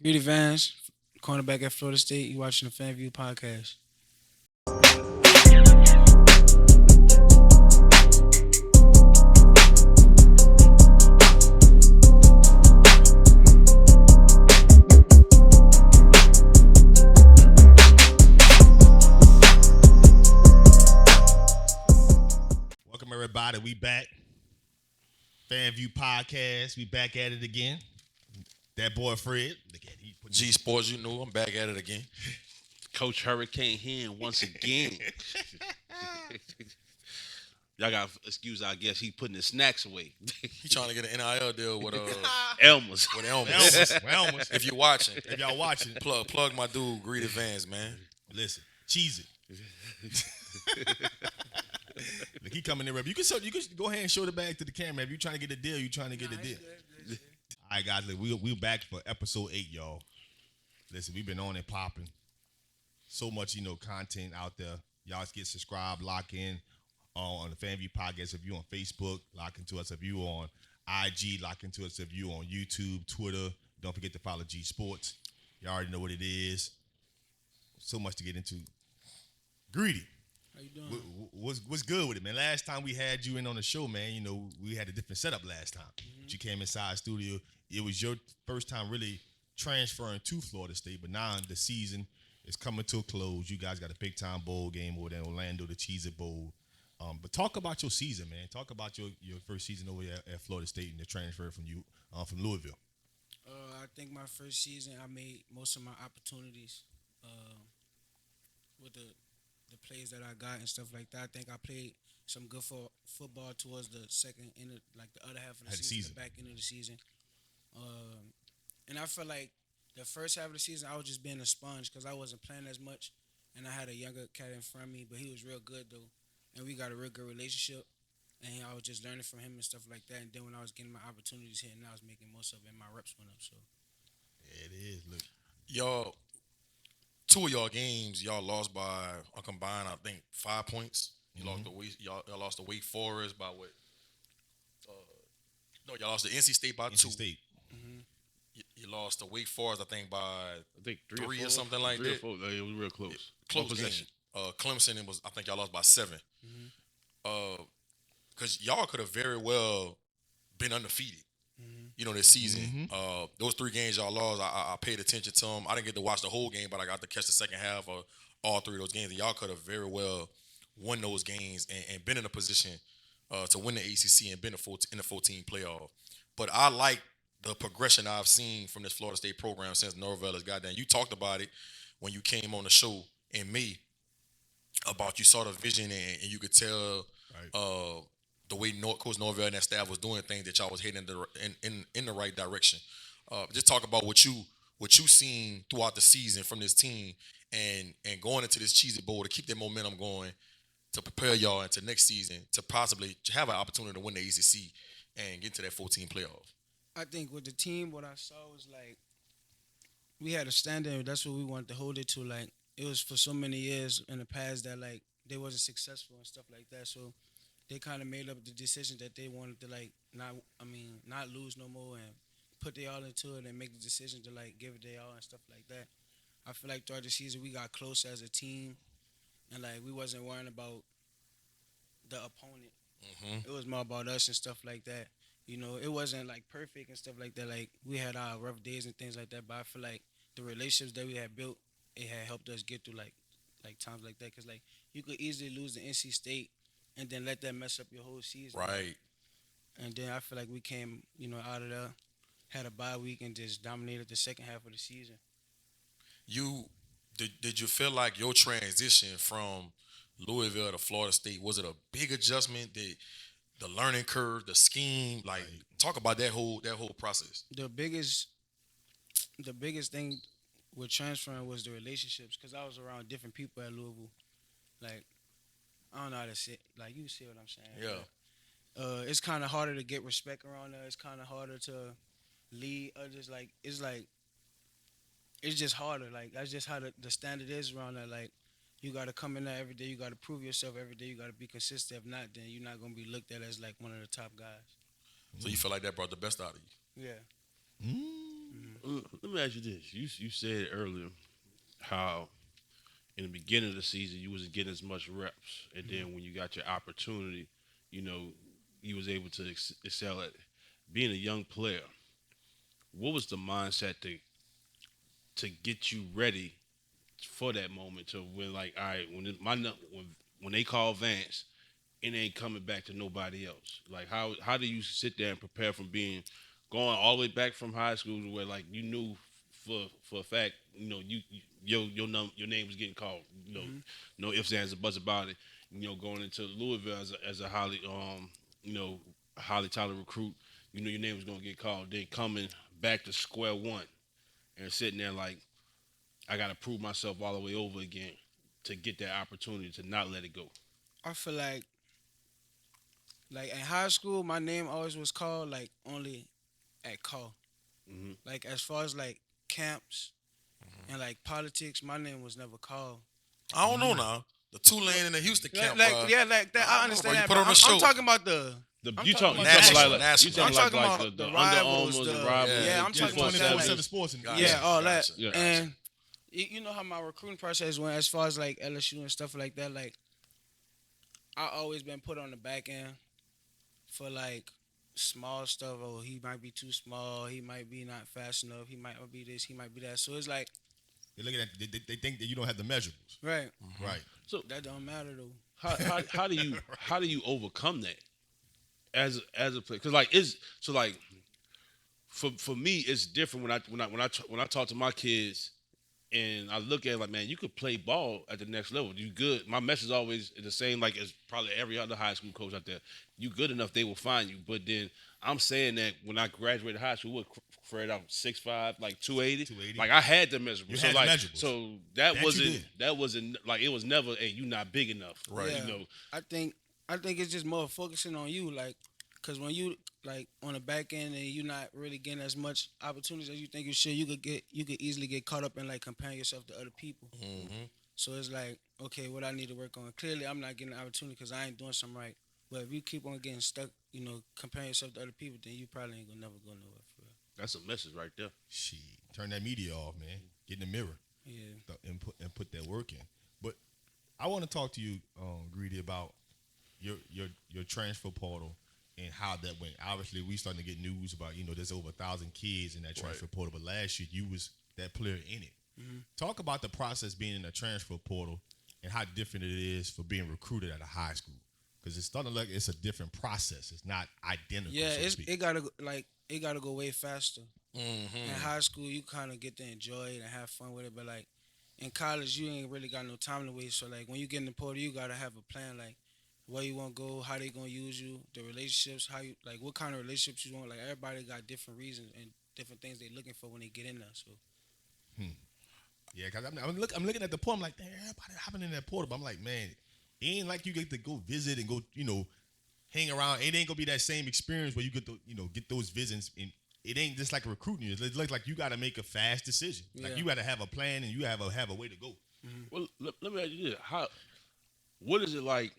Greedy Vance, cornerback at Florida State. You watching the Fan View podcast. Welcome everybody. We back. Fan View podcast. We back at it again. DatBoyFred. G-Sportz, you know, I'm back at it again. Coach Hurricane Hen once again. Y'all got to excuse, I guess, he putting his snacks away. He trying to get an NIL deal with Elmer's. Elmas. If you're watching, If y'all watching, plug my dude, Greedy Vance, man. listen, cheese it. Look, he coming in. You can go ahead and show the bag to the camera. If you trying to get a deal, you trying to get a deal. All right, guys, look, we back for episode 8, y'all. Listen, we've been on and popping. So much, content out there. Y'all get subscribed, lock in on the Fan View podcast. If you on Facebook, lock into us. If you on IG, lock into us. If you on YouTube, Twitter, don't forget to follow G-Sportz. You already know what it is. So much to get into. Greedy. How you doing? What's good with it, man? Last time we had you in on the show, man, we had a different setup last time. You came inside studio. It was your first time really transferring to Florida State, but now the season is coming to a close. You guys got a big-time bowl game over there in Orlando, the Cheez-It Bowl. But talk about your season, man. Talk about your first season over there at Florida State and the transfer from Louisville. I think my first season, I made most of my opportunities with the plays that I got and stuff like that. I think I played some good football towards the second the other half of the season, the back end of the season. And I feel like the first half of the season, I was just being a sponge because I wasn't playing as much, and I had a younger cat in front of me, but he was real good though, and we got a real good relationship. And I was just learning from him and stuff like that. And then when I was getting my opportunities here, and I was making most of it, and my reps went up. So Yeah, it is. Look, Y'all, two of y'all games, y'all lost by a combined, I think, 5 points. You y'all lost to Wake Forest by what? No, y'all lost to NC State by 2. NC State. You lost to Wake Forest, I think, by I think three or something like that. 4. It was real close. Close One possession. game. Clemson, I think y'all lost by 7. Because y'all could have very well been undefeated, this season. Those 3 games y'all lost, I paid attention to them. I didn't get to watch the whole game, but I got to catch the second half of all 3 of those games. And y'all could have very well won those games and been in a position to win the ACC and been in the 14 playoff. But I like the progression I've seen from this Florida State program since Norvell has got down. You talked about it when you came on the show in May about you saw the vision and you could tell the way Coach Norvell and that staff was doing things that y'all was heading in the right direction. Just talk about what you seen throughout the season from this team and going into this Cheez-It Bowl to keep that momentum going to prepare y'all into next season to possibly have an opportunity to win the ACC and get to that 14 playoff. I think with the team, what I saw was like we had a standard. That's what we wanted to hold it to. Like it was for so many years in the past that like they wasn't successful and stuff like that. So they kind of made up the decision that they wanted to not lose no more and put their all into it and make the decision to like give it their all and stuff like that. I feel like throughout the season we got close as a team and like we wasn't worrying about the opponent. It was more about us and stuff like that. It wasn't like perfect and stuff like that. Like we had our rough days and things like that, but I feel like the relationships that we had built, it had helped us get through like times like that. Cause like you could easily lose to NC State and then let that mess up your whole season. Right. And then I feel like we came, out of there, had a bye week and just dominated the second half of the season. Did you feel like your transition from Louisville to Florida State, was it a big adjustment? The learning curve, the scheme, talk about that whole process. The biggest thing with transferring was the relationships, because I was around different people at Louisville. Like, I don't know how to say, like, you see what I'm saying? Yeah. It's kind of harder to get respect around there. It's kind of harder to lead others. Like, it's just harder. Like, that's just how the standard is around there. Like, you got to come in there every day. You got to prove yourself every day. You got to be consistent. If not, then you're not going to be looked at as, like, one of the top guys. So you feel like that brought the best out of you? Yeah. Let me ask you this: you said earlier how in the beginning of the season you wasn't getting as much reps, and then when you got your opportunity, you know, you was able to excel at it. Being a young player, what was the mindset to get you ready for that moment? To when like, all right, when they call Vance, it ain't coming back to nobody else. Like how do you sit there and prepare from being going all the way back from high school to where like you knew for a fact, your name was getting called. No ifs ands or buts about it. Going into Louisville as a highly you know highly talented recruit, your name was gonna get called. Then coming back to square one and sitting there like I gotta prove myself all the way over again to get that opportunity to not let it go. I feel like in high school, my name always was called like only at call. Hmm. Like as far as like camps and like politics, my name was never called. I don't know now. The Tulane and the Houston camp, Yeah, like that. I I don't know, understand bro. You that. put but on a I'm show. talking about the. I'm You talking talking about national, the- like national. you talking I'm like talking about the the Under rivals, Armours, the the rivals. yeah. I'm talking about that. 24/7 Like, sports. And, Gotcha. yeah, all that. Gotcha. And you know how my recruiting process went as far as like LSU and stuff like that. Like I always been put on the back end for like small stuff. Oh, he might be too small. He might be not fast enough. He might not be this. He might be that. So it's like They're looking at they think that you don't have the measurables. right. Right. So That don't matter though. how do you overcome that as a player? Because like it's so like for me it's different when I talk to my kids and I look at it like, man, you could play ball at the next level. You good. My message is always the same, like as probably every other high school coach out there. You good enough, they will find you. But then I'm saying that when I graduated high school, what Fred out 6'5", like 280. 280. Like I had the measurables. You so had the like measurables. so That you wasn't did. that wasn't like it was never, hey, you not big enough. Right. Yeah. I think it's just more focusing on you, like, cause when you like on the back end and you're not really getting as much opportunities as you think you should, you could easily get caught up in like comparing yourself to other people. Mm-hmm. So it's like, okay, what I need to work on. Clearly, I'm not getting an opportunity because I ain't doing something right. But if you keep on getting stuck, comparing yourself to other people, then you probably ain't gonna never go nowhere for real. That's a message right there. Shit. Turn that media off, man. Get in the mirror Yeah. and put that work in. But I want to talk to you, Greedy, about your transfer portal and how that went. Obviously, we starting to get news about there's over 1,000 kids in that transfer portal. But last year, you was that player in it. Talk about the process being in the transfer portal and how different it is for being recruited at a high school. Because it's starting to look it's a different process. It's not identical. Yeah, so to speak. it gotta go way faster. Mm-hmm. In high school, you kind of get to enjoy it and have fun with it, but like in college, you ain't really got no time to waste. So like when you get in the portal, you gotta have a plan, like where you want to go, how they gonna use you, the relationships, how you like what kind of relationships you want. Like everybody got different reasons and different things they looking for when they get in there. So Yeah, because I'm looking at the portal. I'm like, damn, everybody hopping in that portal. But I'm like, man, it ain't like you get to go visit and go, hang around. It ain't gonna be that same experience where you get to, get those visits. And it ain't just like recruiting you. It looks like you got to make a fast decision. Like Yeah. you got to have a plan and you have a way to go. Well, let me ask you this: what is it like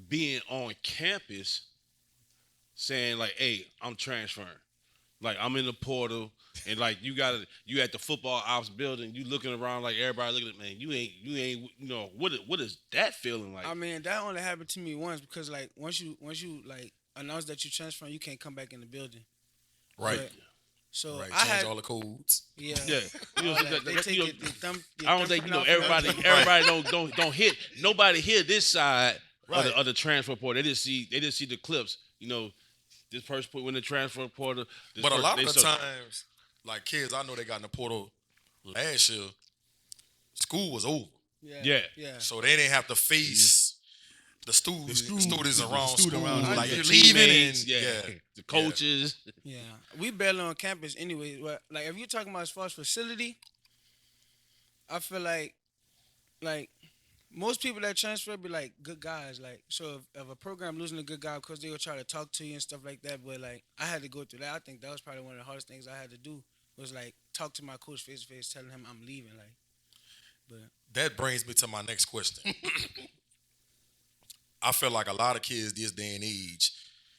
being on campus, saying like, "Hey, I'm transferring." Like I'm in the portal, and like you at the football ops building, you looking around like everybody looking at, man. You ain't. What is that feeling like? I mean, that only happened to me once because like once you like announce that you transferring, you can't come back in the building. Right. But, so Right. I Change had all the codes. yeah. Yeah, all that. They take it, they thumb, I don't think everybody don't hit nobody here this side Right. of the transfer portal. They just see the clips. This person put in the transfer portal. But a lot of the times, like kids I know they got in the portal last year, school was over. Yeah. So they didn't have to face the students around student school. around, Like the you're leaving teammates, and yeah, the coaches. Yeah, we barely on campus anyway. But like, if you're talking about as far as facility, I feel like most people that transfer be like good guys. Like, so if a program losing a good guy because they will try to talk to you and stuff like that. But like, I had to go through that. I think that was probably one of the hardest things I had to do was like talk to my coach face to face, telling him I'm leaving. Like, but that brings me to my next question. I feel like a lot of kids this day and age,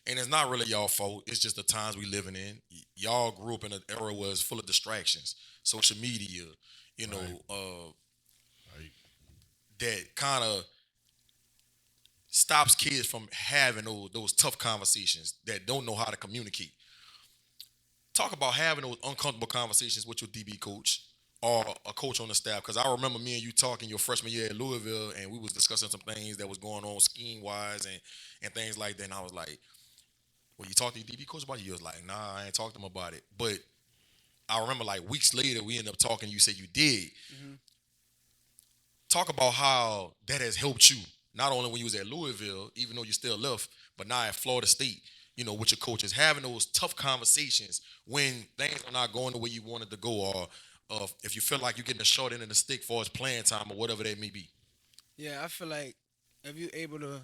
and it's not really y'all fault. It's just the times we living in. Y'all grew up in an era where it's full of distractions, social media, you know, Right. that kind of stops kids from having those tough conversations that don't know how to communicate. Talk about having those uncomfortable conversations with your DB coach or a coach on the staff. Because I remember me and you talking your freshman year at Louisville, and we was discussing some things that was going on scheme wise and things like that. And I was like, "Well, you talked to your DB coach about it?" You was like, "Nah, I ain't talked to him about it." But I remember like weeks later, we ended up talking. You said you did. Talk about how that has helped you, not only when you was at Louisville, even though you still left, but now at Florida State, you know, with your coaches, having those tough conversations when things are not going the way you wanted to go, or if you feel like you're getting a short end of the stick for its playing time or whatever that may be. Yeah, I feel like if you're able to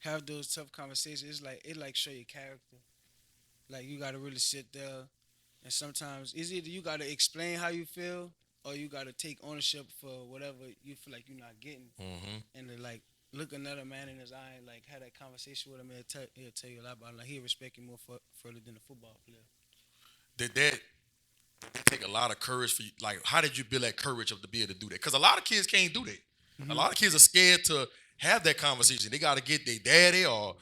have those tough conversations, it show your character. Like you gotta really sit there, and sometimes it's either you gotta explain how you feel, or you gotta take ownership for whatever you feel like you're not getting, and to like look another man in his eye, and like have that conversation with him, and he'll tell you a lot about it. Like he'll respect you more further than a football player. Did that take a lot of courage for you? Like, how did you build that courage up to be able to do that? Because a lot of kids can't do that. A lot of kids are scared to have that conversation. They got to get their daddy or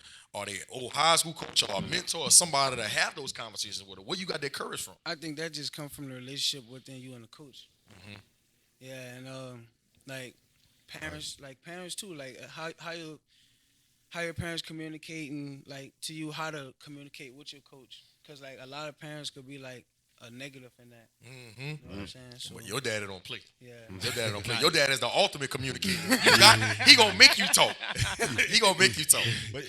their old high school coach or a mentor or somebody to have those conversations with them. Where you got that courage from? I think that just comes from the relationship within you and the coach. Yeah, and like parents too, like how your parents communicating like to you, how to communicate with your coach, because like a lot of parents could be like a negative in that. You know what I'm saying? So Well, your daddy don't play. yeah, Your daddy don't play. Your dad is the ultimate communicator. He gonna make you talk. He gonna make you talk. But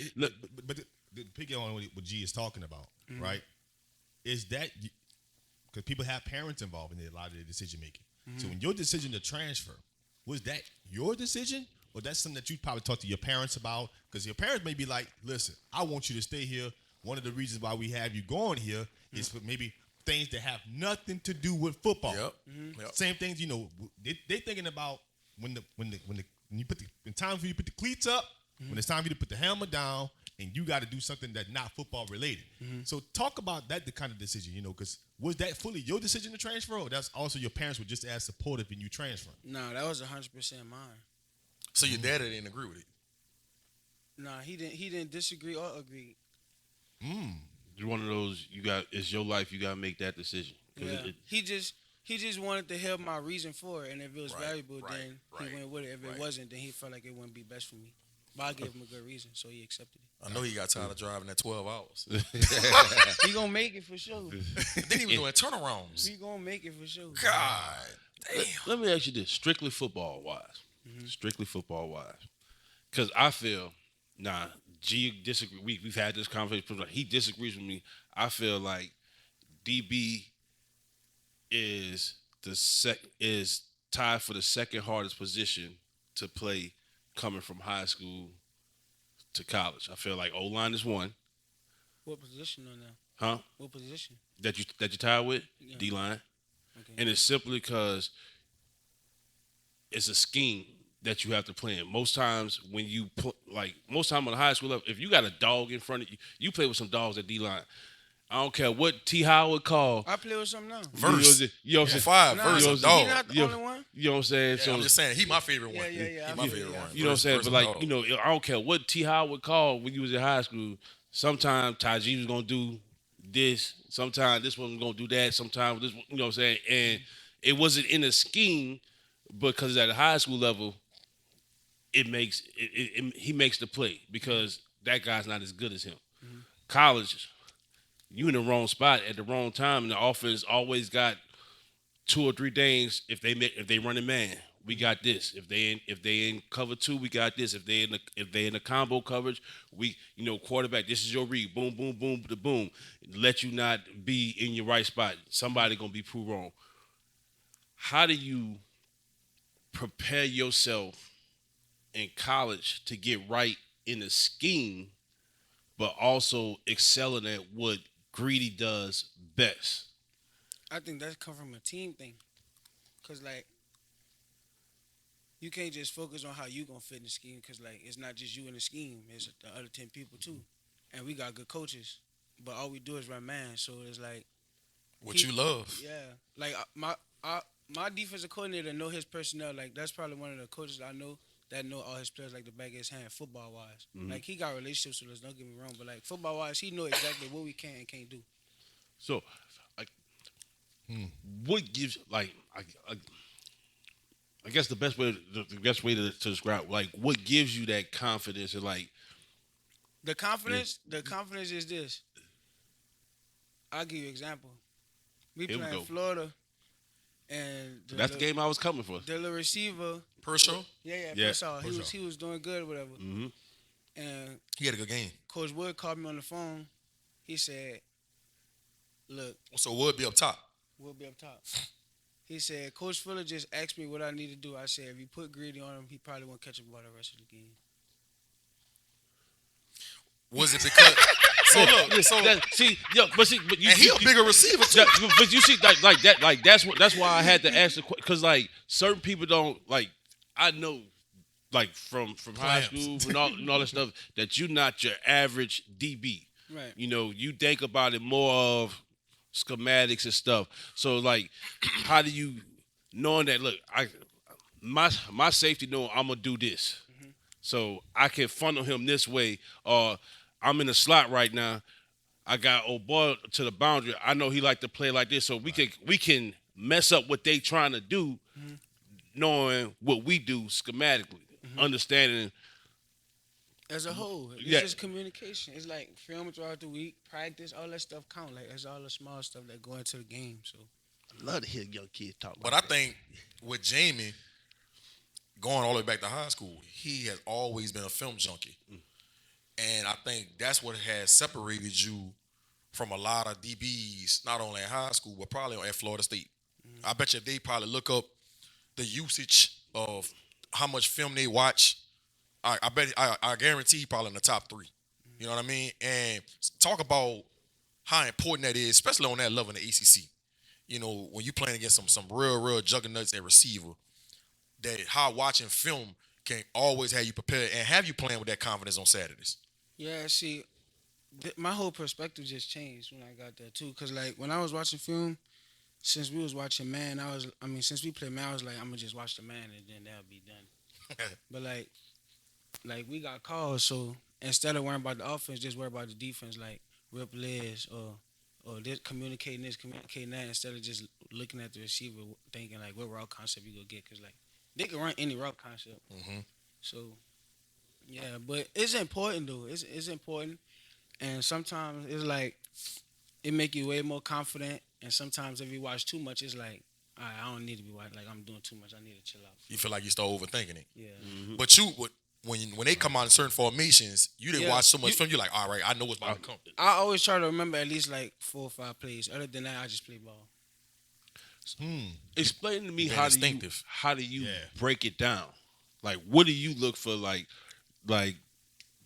the pick on what G is talking about, right? Is that because people have parents involved in a lot of their decision making. So when your decision to transfer, was that your decision, or that's something that you probably talked to your parents about? Because your parents may be like, "Listen, I want you to stay here. One of the reasons why we have you going here is for maybe things that have nothing to do with football." Yep. Same things, you know. They thinking about when you put when time for you to put the cleats up, when it's time for you to put the hammer down, and you got to do something that's not football related. So talk about that, the kind of decision, you know, because was that fully your decision to transfer, or that's also your parents were just as supportive in you transferring? no, that was 100% mine. So your daddy didn't agree with it. Nah, he didn't disagree or agree. It's one of those it's your life. You gotta make that decision. 'Cause Yeah, he just wanted to hear my reason for it, and if it was valuable, then he went with it. If it wasn't, then he felt like it wouldn't be best for me. But I gave him a good reason, so he accepted it. I know he got tired of driving that 12 hours. He gonna make it for sure. Then he was doing turnarounds. He gonna make it for sure. God damn. Let me ask you this: strictly football wise, because I feel G disagree. We've had this conversation. He disagrees with me. I feel like DB is is tied for the second hardest position to play coming from high school to college. I feel like O-line is one, What position on that? huh? What position? That you tied with Yeah. D-line, Okay. and it's simply because it's a scheme that you have to play in. Most times when you put most time on the high school level, if you got a dog in front of you, you play with some dogs at D-line. I don't care what T. Howard call. I play with something now. Verse. You know what I'm saying? Five Nah, verse he a dog. not the Yeah. only one. You know what I'm saying? Yeah, I'm just saying, he my favorite one. Yeah. He my favorite one. You know what I'm saying? Verse But a like, dog. you know, I don't care what T. Howard called when you was in high school. Sometimes Tajee was gonna do this. Sometimes this one was gonna do that. Sometimes this, you know what I'm saying? And it wasn't in a scheme, because at a high school level, he makes the play because that guy's not as good as him. College, you in the wrong spot at the wrong time, and the offense always got 2 or 3 things. If they run a man, we got this. If they in cover 2, we got this. If they in the combo coverage, we quarterback. This is your read. Boom, boom, boom, the boom. Let you not be in your right spot. Somebody gonna be proved wrong. How do you prepare yourself in college to get right in the scheme, but also excelling at what Greedy does best? I think that's come from a team thing, cause like you can't just focus on how you gonna fit in the scheme, cause like it's not just you in the scheme; it's the other 10 people too. and we got good coaches, but all we do is run man. So it's like What you love. yeah, like my defensive coordinator know his personnel. Like that's probably one of the coaches I know that know all his players like the back of his hand, football wise. Like he got relationships with us. Don't get me wrong, but like football wise, he know exactly what we can and can't do. So, like, what gives I guess the best way to describe like what gives you that confidence and like The confidence is this. I'll give you an example. We Here we playing go. Florida, and that's the game I was coming for. the little receiver. Pershaw, Yeah, Yeah. Pershaw. He was doing good, or whatever. Mm-hmm. And he had a good game. Coach Wood called me on the phone. He said, "Look, So Wood be up top. we'll be up top." He said, "Coach Fuller just asked me what I need to do." I said, "If you put Greedy on him, he probably won't catch a ball the rest of the game." Was it because? So look, But you, and he a bigger receiver too. but you see, like that, like that's why I had to ask the question because like certain people don't like. I know, like from high school and all that stuff, that you're not your average DB. Right. You know, you think about it more of schematics and stuff. So like, how do you knowing that? Look, my safety know I'm gonna do this, so I can funnel him this way, or I'm in the slot right now. I got old boy to the boundary. I know he like to play like this, so we can mess up what they trying to do, knowing what we do schematically, understanding. As a whole, it's Yeah. just communication. It's like film throughout the week, practice, all that stuff count. Like it's all the small stuff that go into the game. So I love to hear young kids talk. But I think with Jamie, going all the way back to high school, he has always been a film junkie. And I think that's what has separated you from a lot of DBs, not only in high school, but probably at Florida State. I bet you if they probably look up the usage of how much film they watch, I guarantee he probably in the top 3. You know what I mean? And talk about how important that is, especially on that level in the ACC. You know, when you playing against some real juggernauts at receiver, that how watching film can always have you prepared and have you playing with that confidence on Saturdays. yeah, see, my whole perspective just changed when I got there too. Cause like when I was watching film, since we was watching man, since we played man, I was like, I'm gonna just watch the man and then that'll be done. But like we got calls, so instead of worrying about the offense, just worry about the defense, like rip lids or this communicating that, instead of just looking at the receiver thinking like what route concept you gonna get, cause like they can run any route concept. So yeah, but it's important though. It's important, and sometimes it's like it make you way more confident, and sometimes if you watch too much, it's like, all right, I don't need to be watching. Like I'm doing too much. I need to chill out. You feel like you start overthinking it. Yeah. But when they come out in certain formations, you didn't watch so much film. You're like, all right, I know what's about to come. I always try to remember at least like 4 or 5 plays. Other than that, I just play ball. Explain to me Being how instinctive. do you break it down? Like, what do you look for? Like,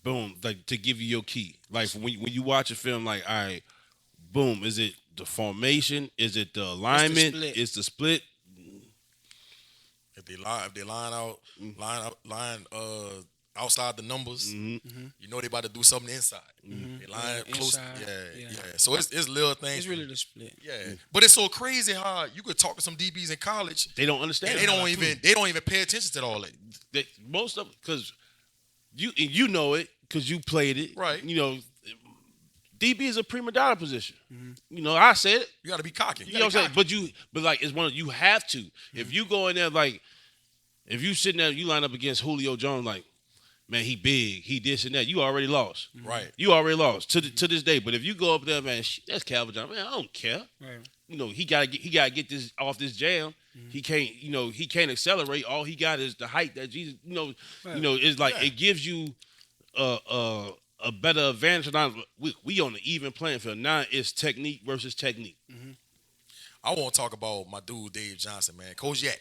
boom, like to give you your key. Like when you watch a film, like, all right, boom, is it the formation? Is it the alignment? It's the split. If they line outside the numbers, you know they about to do something inside. They line close. Inside, Yeah. So it's little things. It's really the split. Yeah. But it's so crazy how you could talk to some DBs in college. They don't understand. And they don't even pay attention to all that. Most of because you know it because you played it. Right. You know, DB is a prima donna position. You know, I said it. You got to be cocky. You know what I'm saying? But like it's one of you have to. If you go in there like if you sitting there, you line up against Julio Jones, like, man, he big, he this and that. You already lost. Right. You already lost to this day. But if you go up there, man, that's Calvin Johnson. Man, I don't care. Right. You know, he gotta get this off this jam. He can't accelerate. All he got is the height that Jesus. It's like it gives you a better advantage. Now we on the even playing field. Now it's technique versus technique. I want to talk about my dude Dave Johnson, man. Coach Yak.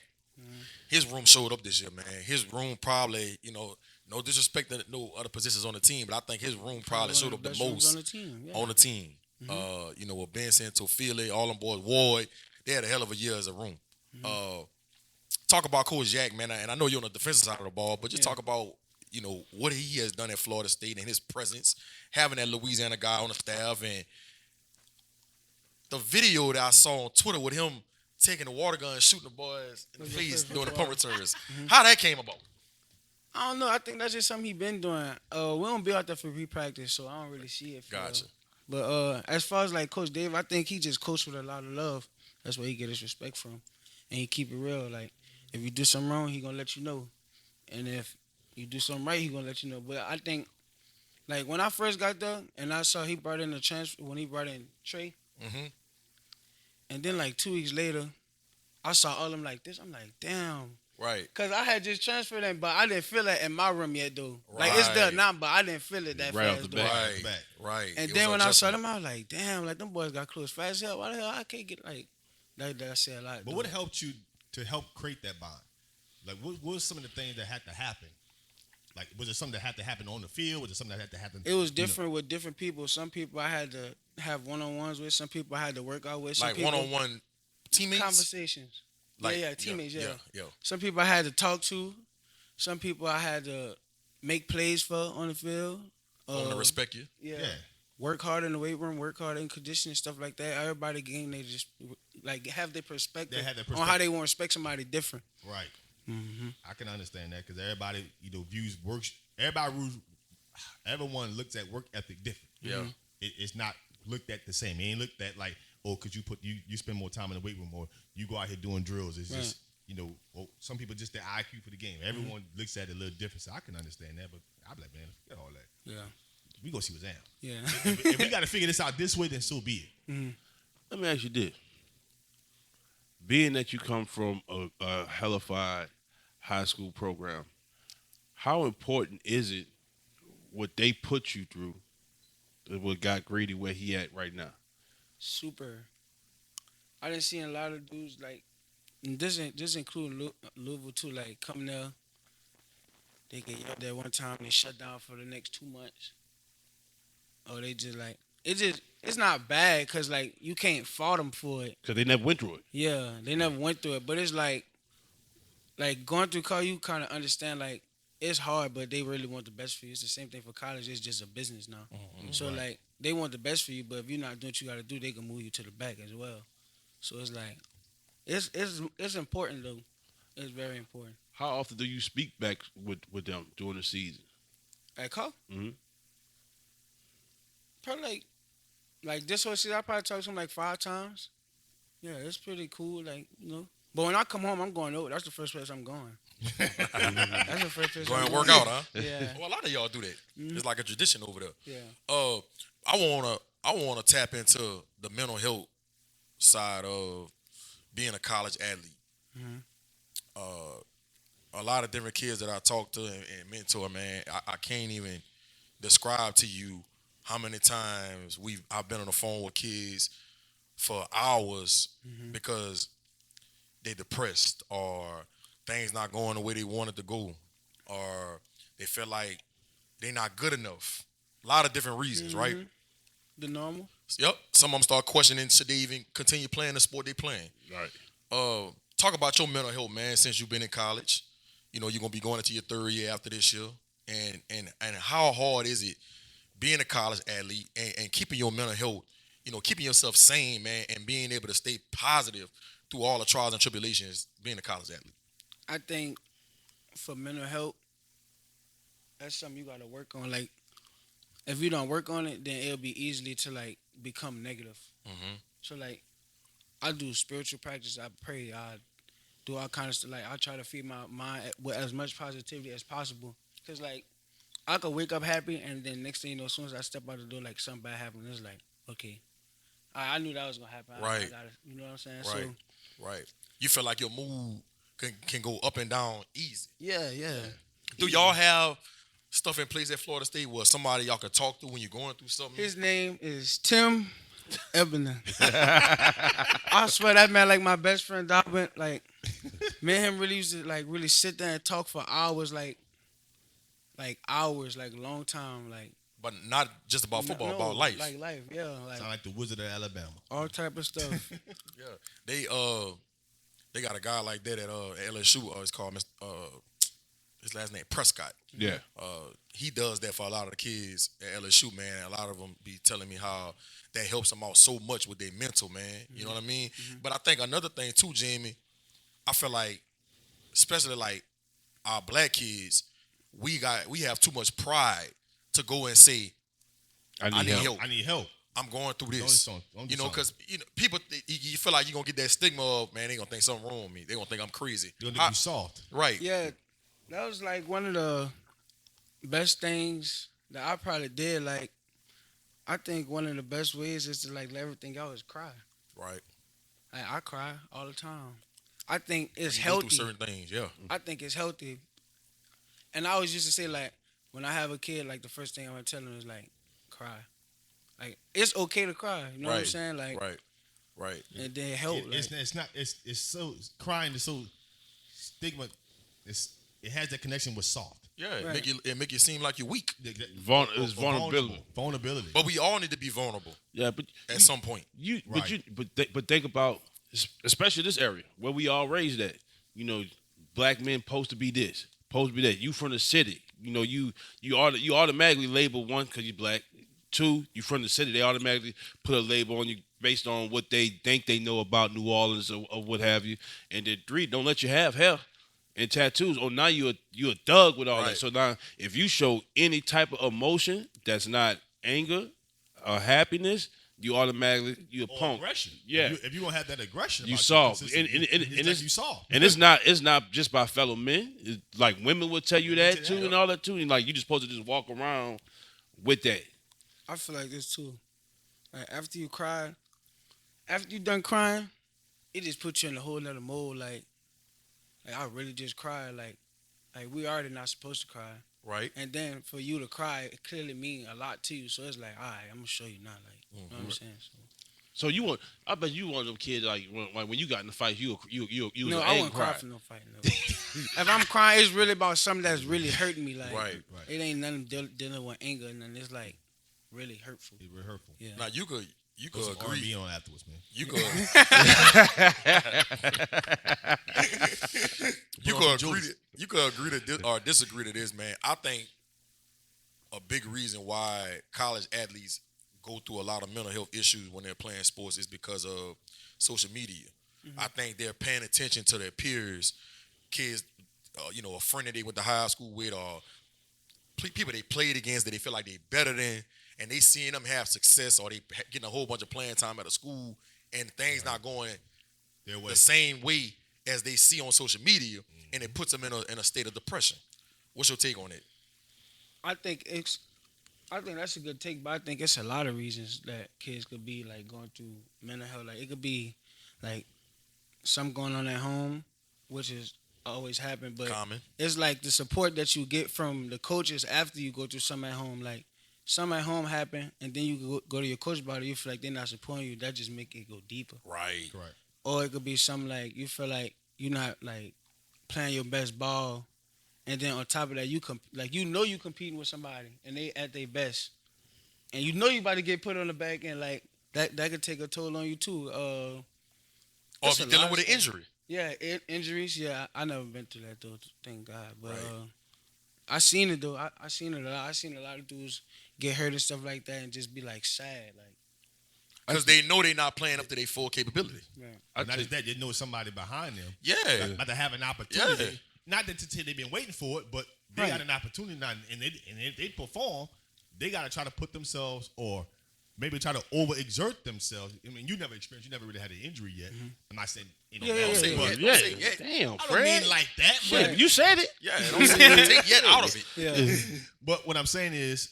His room showed up this year, man. His room probably, no disrespect to no other positions on the team, but I think his room probably showed up the most on the team. Yeah. on the team. With Vance, Tofili, all them boys, Ward, they had a hell of a year as a room. Talk about Coach Yak, man, and I know you're on the defensive side of the ball, but just talk about what he has done at Florida State and his presence, having that Louisiana guy on the staff, and the video that I saw on Twitter with him taking the water gun and shooting the boys in the face during the punt returns. How that came about? I don't know. I think that's just something he been doing. We don't be out there for pre-practice, so I don't really see it. Gotcha. But as far as like Coach Dave, I think he just coached with a lot of love. That's where he get his respect from, and he keep it real. Like if you do something wrong, he gonna let you know, and if you do something right, he gonna let you know. But I think like when I first got there, and I saw he brought in the transfer when he brought in Trey, and then like 2 weeks later, I saw all of them like this. I'm like, damn. Right. Cause I had just transferred in, but I didn't feel it in my room yet though. Like it's there now, but I didn't feel it that Right off fast the though. bat. Right. And It then was when I saw adjustment. them, I was like, damn, like them boys got close fast as hell. Why the hell I can't get like that said a lot. But though. what helped you to help create that bond? Like, what was some of the things that had to happen? Like, was it something that had to happen on the field? Was it something that had to happen? It was different with different people. Some people I had to have one-on-ones with. Some people I had to work out with. Some Like people, one-on-one teammates? conversations. Like, yeah, teammates, yeah. Yeah. Some people I had to talk to. Some people I had to make plays for on the field. I want to respect you. Yeah. Yeah. Work hard in the weight room, work hard in conditioning, stuff like that. Everybody game, they just like have their perspective, They have their on how perspective. they want to respect somebody different. Right. Mm-hmm. I can understand that because everybody, views works. Everyone looks at work ethic different. Yeah. It's not looked at the same. It ain't looked at like, oh, because you spend more time in the weight room or you go out here doing drills. It's just, some people just their IQ for the game. Everyone looks at it a little different. So I can understand that, but I'm like, man, forget all that. Yeah. We go see what's down. Yeah. If we got to figure this out this way, then so be it. Let me ask you this. Being that you come from a hellified high school program, how important is it what they put you through that what got Grady where he at right now? Super. I done seen a lot of dudes like, and this include Louisville too. Like come there, they get yelled at one time, they shut down for the next 2 months. Or they just like it's not bad because like you can't fault them for it. Because they never went through it. Yeah, they never went through it, but it's like going through college, you kind of understand like it's hard, but they really want the best for you. It's the same thing for college. It's just a business now. So like they want the best for you, but if you're not doing what you got to do, they can move you to the back as well. So it's like it's important though. It's very important. How often do you speak back with them during the season? At call, Mm-hmm. probably like this whole season, I probably talk to them like 5 times. Yeah, it's pretty cool, like But when I come home, I'm going over. That's the first place I'm going. That's the first place. Go I'm and going. work out, huh? Yeah. Well, a lot of y'all do that. It's like a tradition over there. Yeah. I wanna tap into the mental health side of being a college athlete. A lot of different kids that I talk to and mentor, man, I can't even describe to you how many times I've been on the phone with kids for hours because they depressed or things not going the way they wanted to go or they feel like they're not good enough. A lot of different reasons, right? The normal. Yep. Some of them start questioning should they even continue playing the sport they playing. Right. Talk about your mental health, man, since you've been in college. You're going to be going into your 3rd year after this year. And how hard is it being a college athlete and keeping your mental health, keeping yourself sane, man, and being able to stay positive through all the trials and tribulations being a college athlete? I think for mental health, that's something you got to work on. Like, if you don't work on it, then it'll be easily to, like, become negative. So, like, I do spiritual practice. I pray. I do all kinds of stuff. Like, I try to feed my mind with as much positivity as possible. Because, like, I could wake up happy, and then next thing you know, as soon as I step out the door, like, something bad happened. It's like, okay. I knew that was going to happen. I Right. gotta, you know what I'm saying? Right. So, Right. You feel like your mood can go up and down easy. yeah. Do y'all have stuff in place at Florida State where somebody y'all can talk to when you're going through something? His name is Tim Ebener. I swear that man like my best friend Dobbin. Like me and him really used to like really sit there and talk for hours, like hours, like a long time, like But not just about football, no, about life. Like life, yeah, like Sound like the Wizard of Alabama. all type of stuff. Yeah. They got a guy like that at LSU. It's called his last name Prescott. Yeah. He does that for a lot of the kids at LSU, man. A lot of them be telling me how that helps them out so much with their mental, man. You know what I mean? But I think another thing too, Jamie, I feel like, especially like our black kids, we have too much pride to go and say, I need help. I need help. I'm going through this. You know, because people, you feel like you're going to get that stigma of, man, they going to think something wrong with me. They going to think I'm crazy. You're going to be soft. Right. Yeah, that was like one of the best things that I probably did. Like, I think one of the best ways is to like let everything out is cry. Right. Like, I cry all the time. I think it's You healthy. go through certain things, yeah. I think it's healthy. And I always used to say, like, when I have a kid, like, the first thing I'm going to tell them is, like, cry. Like, it's okay to cry. You know what I'm saying? Like, right. And then help. It's so, crying is so stigma. It has that connection with soft. Yeah, it make you seem like you're weak. It's vulnerability. Vulnerability. But we all need to be vulnerable. Yeah, but at some point. But think about, especially this area where we all raised at. You know, black men supposed to be this, supposed to be that. You from the city. You know, you automatically label one because you're black. Two, you from the city. They automatically put a label on you based on what they think they know about New Orleans or what have you. And then three, don't let you have hair and tattoos. Oh, now you a thug with all that. So now, if you show any type of emotion that's not anger or happiness, you automatically a punk. Aggression. Yeah. If you don't have that aggression, you soft. And you soft. And it's not just by fellow men. It's like women will tell you that too, and all that too. And like you just supposed to just walk around with that. I feel like this too. Like after you done crying, it just puts you in a whole nother mode. Like I really just cried. Like we already not supposed to cry. Right. And then for you to cry, it clearly means a lot to you. So it's like, all right, I'm gonna show you now. Like, you know what I'm saying? So I bet you one of them kids like when you got in the fight, you no, I won't cry for no fight. No. If I'm crying, it's really about something that's really hurting me. Like, right. It ain't nothing dealing with anger, and then it's like really hurtful. It's really hurtful. Yeah. Now you could agree on afterwards, man. You could you could agree to or disagree to this, man. I think a big reason why college athletes go through a lot of mental health issues when they're playing sports is because of social media. Mm-hmm. I think they're paying attention to their peers, kids, a friend that they went to high school with, or people they played against that they feel like they're better than, and they seeing them have success, or they getting a whole bunch of playing time at a school, and things not going the same way as they see on social media, and it puts them in a state of depression. What's your take on it? I think that's a good take, but I think it's a lot of reasons that kids could be like going through mental health. Like it could be like something going on at home, which is always happen, but common. It's like the support that you get from the coaches after you go through something at home. Like something at home happen, and then you go to your coach about it. You feel like they're not supporting you. That just make it go deeper. Right. Or it could be something like you feel like you're not like playing your best ball. And then on top of that, you competing with somebody, and they at their best, and you about to get put on the back end. Like that could take a toll on you too. Or if you're dealing with an injury. Yeah, injuries. Yeah, I never been through that though. Thank God. But I seen it though. I seen it a lot. I seen a lot of dudes get hurt and stuff like that, and just be like sad, like because they know they're not playing up to their full capability. Right. Not just that, they know somebody behind them. Yeah, about to have an opportunity. Yeah. Not that they've been waiting for it, but they got an opportunity now, and if they perform, they got to try to put themselves, or maybe try to overexert themselves. I mean, you never really had an injury yet. Mm-hmm. I'm not saying, Damn, I don't mean like that. But you said it. Yeah, don't say take yet out of it. Yeah. But what I'm saying is,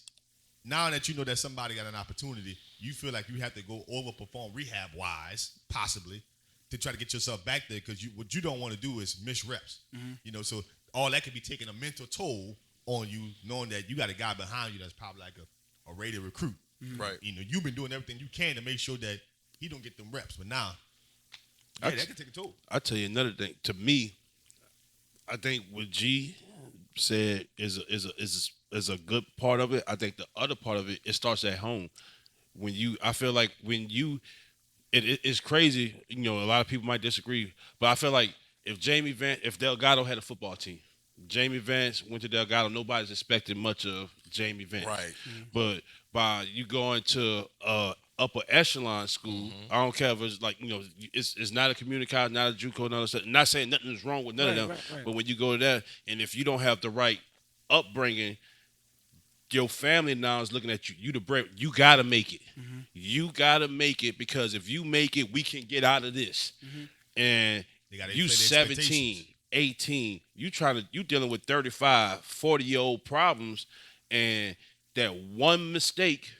now that you know that somebody got an opportunity, you feel like you have to go overperform rehab-wise, possibly, to try to get yourself back there, because what you don't want to do is miss reps. Mm-hmm. So all that could be taking a mental toll on you, knowing that you got a guy behind you that's probably like a ready recruit. Mm-hmm. Right. You've been doing everything you can to make sure that he don't get them reps, but now, that can take a toll. I'll tell you another thing. To me, I think what G said is a good part of it. I think the other part of it starts at home. I feel like it's crazy. A lot of people might disagree, but I feel like if Vance, if Delgado had a football team, Jamie Vance went to Delgado. Nobody's expecting much of Jamie Vance. Right. But by you going to upper echelon school, I don't care if it's like, it's not a community college, not a JUCO, none of that. Not saying nothing is wrong with none of them. Right. But when you go to that, and if you don't have the right upbringing, your family now is looking at you. You the bread. You gotta make it. You gotta make it, because if you make it, we can get out of this. And They gotta you inflate the 17, expectations. 18, you dealing with 35, 40-year-old problems, and that one mistake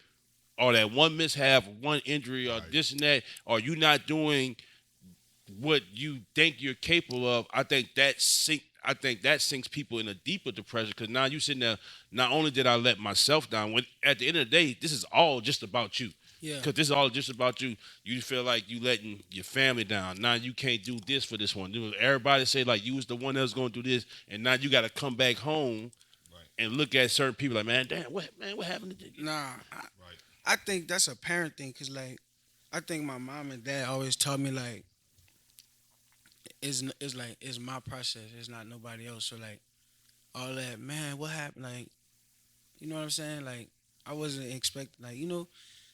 or that one mishap, one injury, or this and that, or you not doing what you think you're capable of. I think that sinks people in a deeper depression, because now you sitting there. Not only did I let myself down, when at the end of the day, this is all just about you. Yeah. Because this is all just about you. You feel like you letting your family down. Now you can't do this for this one. Everybody say like you was the one that was going to do this, and now you got to come back home and look at certain people like, man, damn, what happened to you? Nah, I think that's a parent thing, because like I think my mom and dad always taught me like it's my process. It's not nobody else. So like all that, man, what happened? Like, you know what I'm saying? Like I wasn't expecting, like,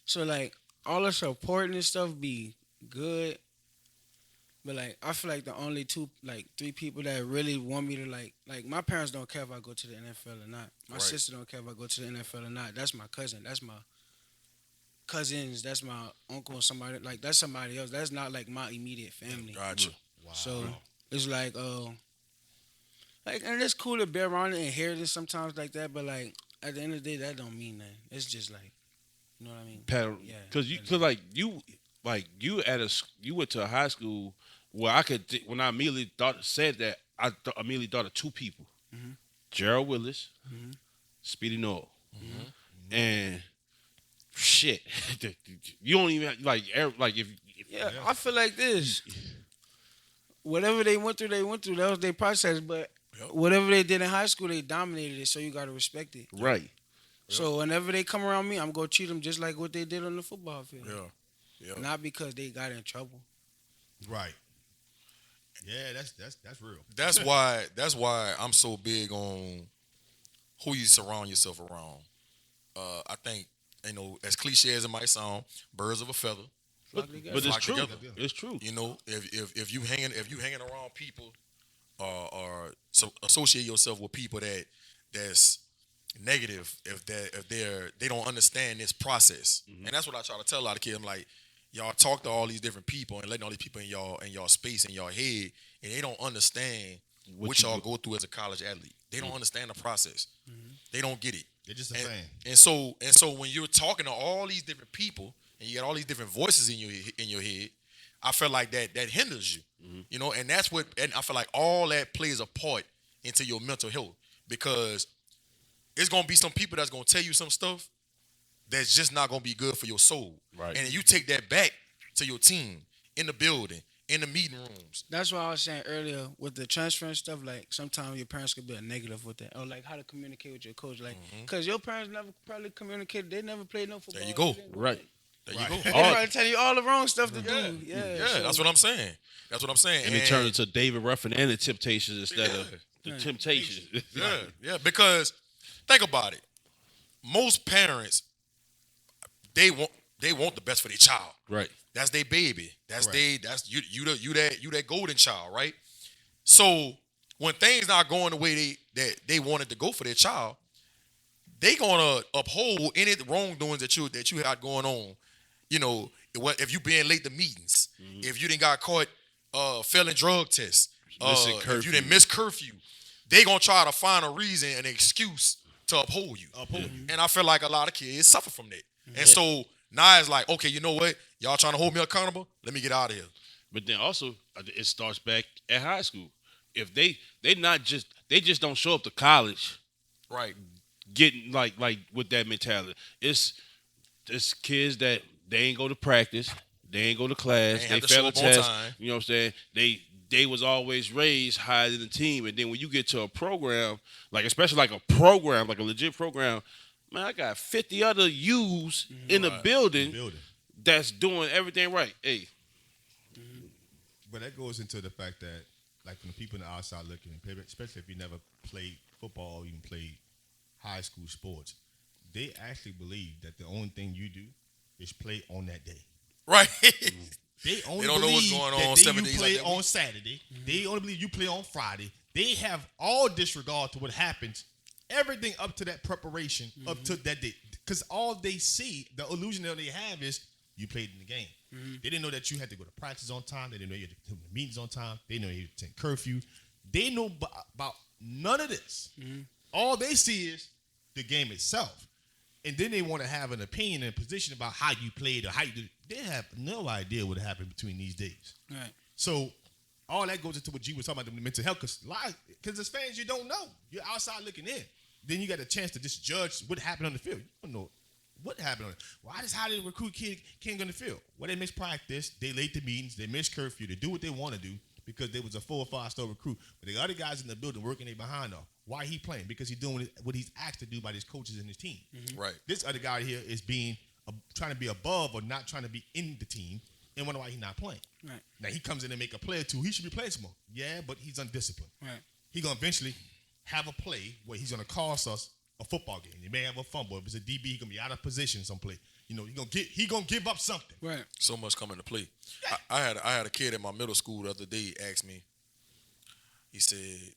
so like all the support and stuff be good, but like I feel like the only three people that really want me to like my parents don't care if I go to the NFL or not. My Right. sister don't care if I go to the NFL or not. That's my cousin. That's my cousins. That's my uncle. Somebody like that's somebody else. That's not like my immediate family. Gotcha. Wow. So it's like and it's cool to be around it and hear this sometimes like that, but like at the end of the day, that don't mean nothing. It's just like, you know what I mean? Yeah. Because you went to a high school where when I immediately said that, I immediately thought of two people: Gerald Willis, Speedy Noel, and shit. You don't even if Yeah, I feel like this. Whatever they went through, they went through. That was their process. But whatever they did in high school, they dominated it. So you got to respect it. right. So whenever they come around me, I'm going to treat them just like what they did on the football field. Yeah. Not because they got in trouble. Right. Yeah, that's real. That's why I'm so big on who you surround yourself around. I think, as cliche as it might sound, birds of a feather. But it's Flock true. together. It's true. If you hanging around people, or associate yourself with people that's negative, if they don't understand this process, and that's what I try to tell a lot of kids. I'm like, y'all talk to all these different people and letting all these people in y'all space, in your head, and they don't understand what y'all go through as a college athlete. They don't understand the process. They don't get it. They're just a fan. And so when you're talking to all these different people and you got all these different voices in your head, I feel like that hinders you. And that's and I feel like all that plays a part into your mental health, because it's gonna be some people that's gonna tell you some stuff that's just not gonna be good for your soul. Right. And you take that back to your team, in the building, in the meeting rooms. That's what I was saying earlier with the transfer and stuff. Like sometimes your parents could be a negative with that, or like how to communicate with your coach. Like, cause your parents never probably communicated. They never played no football. There you go. Right. There you go. They probably tell you all the wrong stuff to do. Yeah, so, That's what I'm saying. And it turned into David Ruffin and the Temptations instead of the Temptations. Yeah, because think about it. Most parents, they want the best for their child. Right. That's their baby. That's Right. you that golden child, right? So when things not going the way they wanted to go for their child, they gonna uphold any wrongdoings that you had going on. If you being late to meetings, if you didn't got caught failing drug tests, if you didn't miss curfew, they gonna try to find a reason, an excuse to uphold you. And I feel like a lot of kids suffer from that. And so now it's like, okay, you know what? Y'all trying to hold me accountable? Let me get out of here. But then also it starts back at high school. If they just don't show up to college Right. getting like with that mentality. It's kids that they ain't go to practice, they ain't go to class, They they have to fail show a up on test. time. You know what I'm saying? They was always raised higher than the team, and then when you get to a program, like especially like a program, like a legit program, man, I got 50 other U's in the building that's doing everything right. Hey, But that goes into the fact that like from the people on the outside looking, especially if you never played football or even played high school sports, they actually believe that the only thing you do is play on that day. Right. They only don't know what's believe going that on day 7 you days play out that on week. Saturday. They only believe you play on Friday. They have all disregard to what happens, everything up to that preparation, up to that day. Because all they see, the illusion that they have is you played in the game. They didn't know that you had to go to practice on time. They didn't know you had to attend meetings on time. They didn't know you had to attend curfew. They know about none of this. All they see is the game itself. And then they want to have an opinion and a position about how you played or how you did it. They have no idea what happened between these days. Right. So all that goes into what G was talking about, the mental health. Because as fans, you don't know. You're outside looking in. Then you got a chance to just judge what happened on the field. You don't know what happened on it. How did the recruit kid can't go on the field? Well, they missed practice. They late the meetings. They missed curfew. They do what they want to do because they was a 4 or 5 star recruit. But the other guys in the building working their behind off. Why he playing? Because he's doing what he's asked to do by his coaches and his team. Right. This other guy here is trying to be above or not trying to be in the team and wonder why he's not playing. Right. Now he comes in and make a play or two. He should be playing some more. Yeah, but he's undisciplined. Right. He's gonna eventually have a play where he's gonna cost us a football game. He may have a fumble. If it's a DB, he's gonna be out of position some play. You know, he gonna give up something. Right. So much coming to play. I had a kid in my middle school the other day ask me. He said,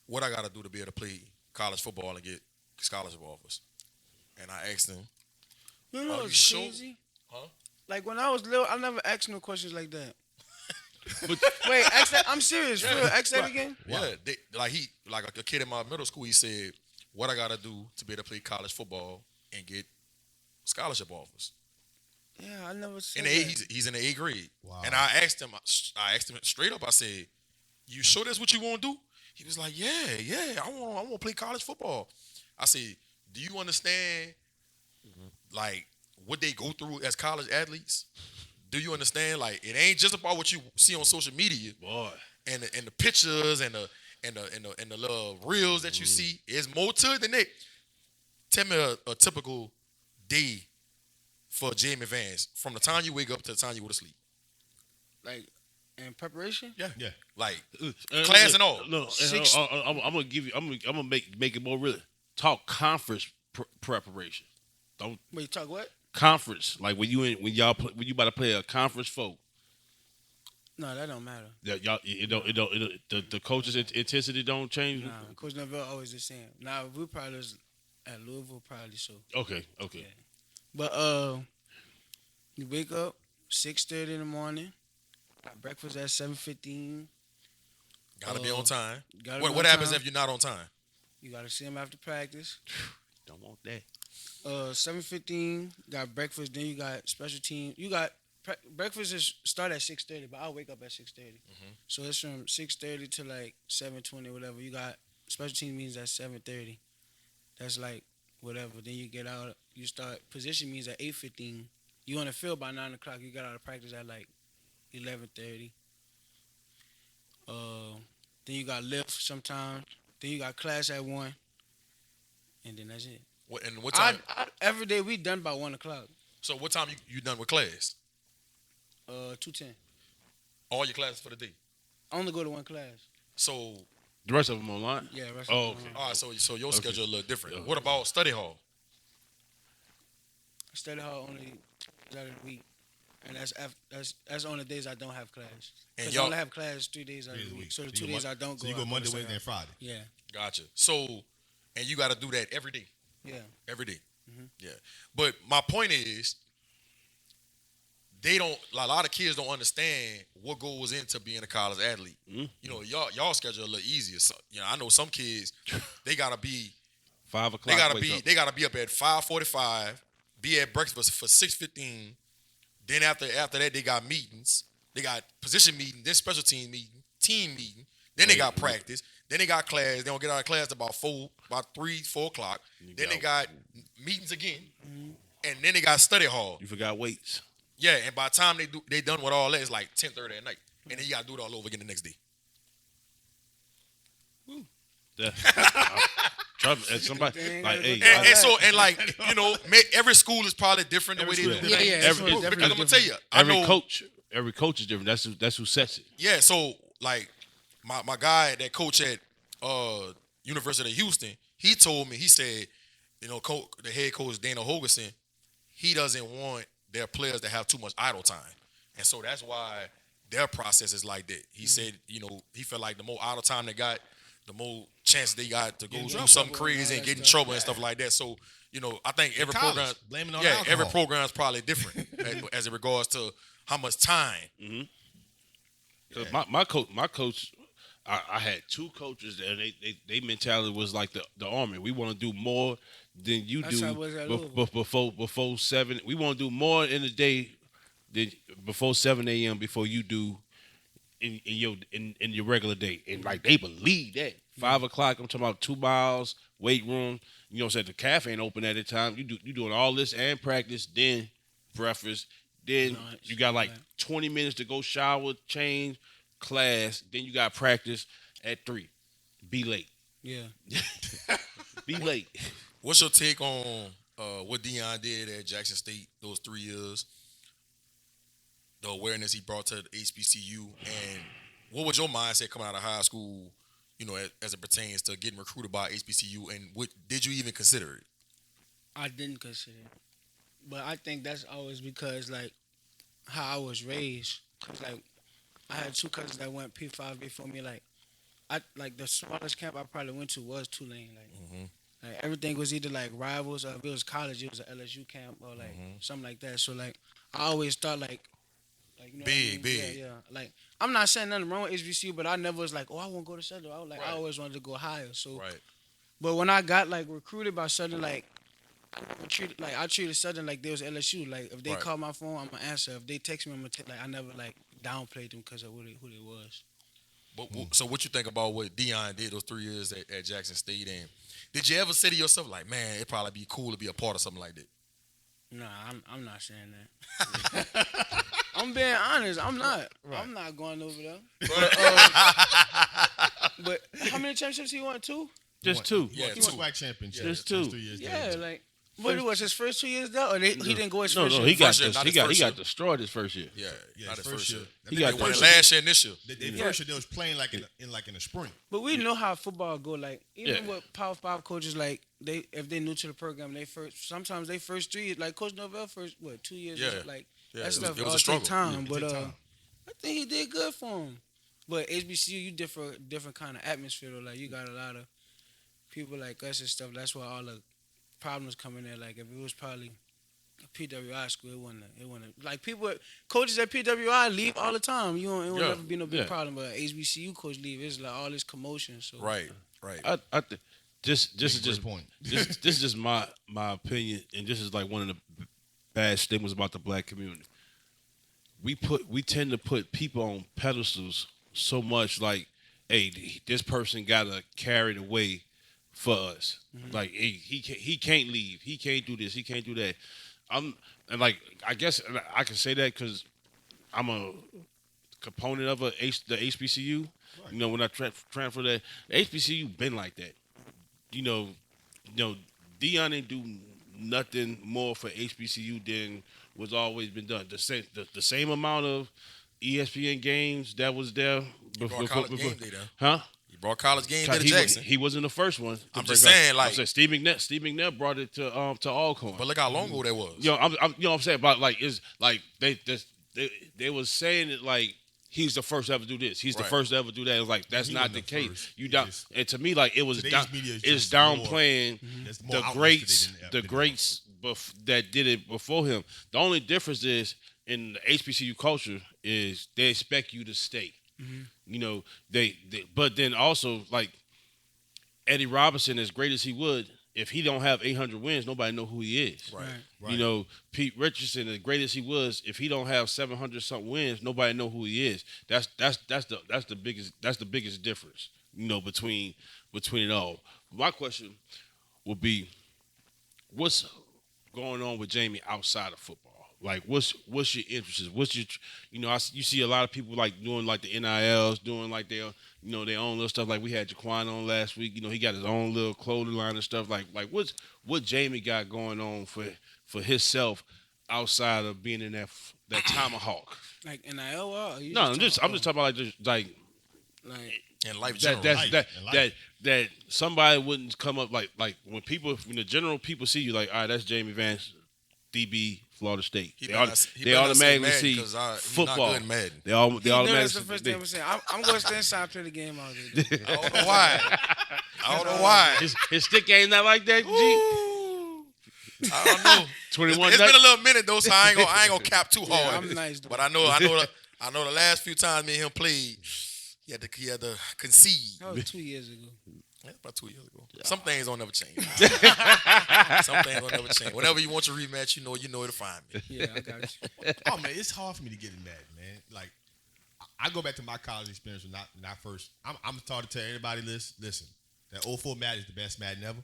"What I got to do to be able to play college football and get scholarship offers?" And I asked him, You know Are what's you crazy? Huh? Like when I was little, I never asked no questions like that. Wait, ask that. I'm serious. For real. Ask that again. Yeah, like a kid in my middle school. He said, "What I got to do to be able to play college football and get scholarship offers?" Yeah, I never said In the that. he's in the 8th grade. Wow. And I asked him straight up. I said, "You sure that's what you want to do?" He was like, "Yeah, I want to play college football." I said, "Do you understand, like, what they go through as college athletes? Do you understand? Like, it ain't just about what you see on social media, Boy. and the pictures and the little reels that you see. It's more to it than that." Tell me a typical day for Jamie Vance from the time you wake up to the time you go to sleep. Like in preparation. Yeah. Yeah. Like class look, and all. No, Six- I'm gonna give you. I'm gonna make it more real. Talk conference preparation. Don't Wait, talk what? conference like when you about to play a conference folk. No, that don't matter. Y'all, the coach's intensity don't change. Nah, Coach Neville always the same. Now we probably was at Louisville, probably so. Okay. Yeah. But you wake up 6:30 in the morning. Got breakfast at 7:15. Gotta be on time. Gotta be What on happens time. if you're not on time? You gotta see him after practice. Don't want that. 7:15. Got breakfast. Then you got special team. You got breakfast is start at 6:30, but I'll wake up at 6:30. So it's from 6:30 to like 7:20, whatever. You got special team meetings at 7:30. That's like whatever. Then you get out. You start position meetings at 8:15. You on the field by 9 o'clock. You got out of practice at like 11:30. Then you got lift sometimes. Then you got class at 1. And then that's it. What time? Every day we done by 1 o'clock. So what time you done with class? 2:10. All your classes for the day. I only go to one class. So The rest of them online. Yeah, rest Oh, of the okay. time. all right. So your schedule a little different. Okay. What about study hall? I study hard only Saturday of the week, and that's on the days I don't have class. And 'Cause I y'all only have class 3 days out of the week. So the 2 days I don't go. So you I go Monday, to study Wednesday, and hard. Friday. Yeah, gotcha. So and you got to do that every day. yeah. Every day. Mhm. Yeah. But my point is, a lot of kids don't understand what goes into being a college athlete. Mhm. You know, y'all schedule a little easier. So, I know some kids, they gotta be 5 o'clock. they gotta be up at 5:45, be at breakfast for 6:15. Then after that they got meetings. They got position meeting, then special team meeting. Then they got practice. Then they got class. They don't get out of class about 3, 4 o'clock. Then they got meetings again. And then they got study hall. You forgot weights. Yeah, and by the time they done with all that, it's like 10:30 at night. And then you gotta do it all over again the next day. Trust me, as somebody They ain't like, gotta hey, go And so, and like, every school is probably different the way they do school- Yeah, things. yeah. Every- it's Because definitely I'm gonna tell different. you, I every know, coach is different. That's who sets it. yeah. So like, my guy that coach at University of Houston, he told me, he said, the head coach Dana Holgerson, he doesn't want their players to have too much idle time, and so that's why their process is like that. He said, he felt like the more idle time they got, the more chance they got to go do something crazy and get in trouble and stuff like that. So, I think every program, blaming on every alcohol. program is probably different as it regards to how much time. My coach, I had two coaches, and they mentality was like the Army. We want to do more than you That's how it do was at before 7. We want to do more in the day than before 7 a.m. before you do in your regular day. And like they believe that 5 o'clock. I'm talking about 2 miles, weight room. You know what I'm saying? The cafe ain't open at the time. You doing all this and practice, then breakfast, then you got like 20 minutes to go shower, change, class, then you got practice at 3. Be late. Yeah. Be late. What's your take on what Deion did at Jackson State those 3 years? The awareness he brought to the HBCU, and what was your mindset coming out of high school? As it pertains to getting recruited by HBCU, and what did you even consider it? I didn't consider it. But I think that's always because, like, how I was raised. Because, like, I had 2 cousins that went P5 before me. Like, the smallest camp I probably went to was Tulane. Like, everything was either, like, rivals, or if it was college, it was an LSU camp or, like, something like that. So, like, I always thought, like you know Big. Yeah. Like, I'm not saying nothing wrong with HBCU, but I never was like, oh, I won't go to Southern. I always wanted to go higher. So, Right. But when I got, like, recruited by Southern, like, I treated Southern like they was LSU. Like, if they call my phone, I'm gonna answer. If they text me, I'm gonna like, I never, like, downplayed them because of who they was. But so what you think about what Deion did those 3 years at Jackson State, and did you ever say to yourself, like, man, it'd probably be cool to be a part of something like that? Nah, I'm not saying that. I'm being honest. I'm not. Right. I'm not going over there. But how many championships he won? 2? Just 2. Yeah, 2 SWAC championships. Just 2. 3 years. Yeah, like. What it was his first 2 years though, or he didn't go his no, first no, year? he got destroyed his first year. Yeah, not his first year. He got won last year and this year. Their first year they was playing like in the spring. But we know how football go. Like even with Power 5 coaches, like if they new to the program, sometimes they first 3 like Coach Novell first 2 years. Like that stuff it was all a struggle. take time. Yeah, but I think he did good for him. But HBCU, you different kind of atmosphere though. Like you got a lot of people like us and stuff. That's why all the problems come in there. Like if it was probably a PWI school, it wouldn't like coaches at PWI leave all the time. It would never be no big problem. But HBCU coach leave, it's like all this commotion. So right. I think this is just point. this is just my opinion, and this is like one of the bad stigmas about the black community. We tend to put people on pedestals so much, like, hey, this person gotta carry the way for us. Like, hey, he can't leave, he can't do this, he can't do that. I guess I can say that because I'm a component of the HBCU. Right. You know, when I transfer that, the HBCU been like that. You know, Deion didn't do nothing more for HBCU than was always been done. The same amount of ESPN games that was there before. Game day, huh? He brought college game day to Jackson. He wasn't the first one. I'm just saying, like, Steve McNair brought it to Alcorn. But look how long ago that was. You know what I'm saying? But like, it's like they was saying it like he's the first to ever do this. He's the first to ever do that. It's like that's not the case. First. You don't. And to me, like it was it's downplaying the greats that did it before him. The only difference is in the HBCU culture is they expect you to stay. You know, but then also like Eddie Robinson, as great as he would, if he don't have 800 wins, nobody know who he is. Right. You know, Pete Richardson, as great as he was, if he don't have 700 something wins, nobody know who he is. That's the biggest difference. You know, between it all. My question would be, what's going on with Jamie outside of football? Like, what's your interests? What's your, you see a lot of people like doing like the NILs, doing like their own little stuff. Like we had Jaquan on last week. You know, he got his own little clothing line and stuff. Like what Jamie got going on for himself outside of being in that tomahawk? Like NIL? No, I'm just talking about like And life that general. that somebody wouldn't come up like when the general people see you like, all right, that's Jamie Vance, DB, Florida State. They automatically see football. Not good in Madden. They automatically. That's the first thing I'm saying. I'm going to stay inside and play the game out there. I don't know why. I don't know why. His stick game not like that, G. I don't know. 21. It's been a little minute though, so I ain't gonna cap too hard. Yeah, I'm nice, though. But I know the last few times me and him played, he had to concede. That was 2 years ago. Yeah, about 2 years ago. Some things don't never change. Some things don't never change. Whenever you want your rematch, you know where to find me. Yeah, I got you. Oh man, it's hard for me to get in Madden, man. Like I go back to my college experience when not first. I'm starting to tell everybody listen. That 04 Madden is the best Madden ever.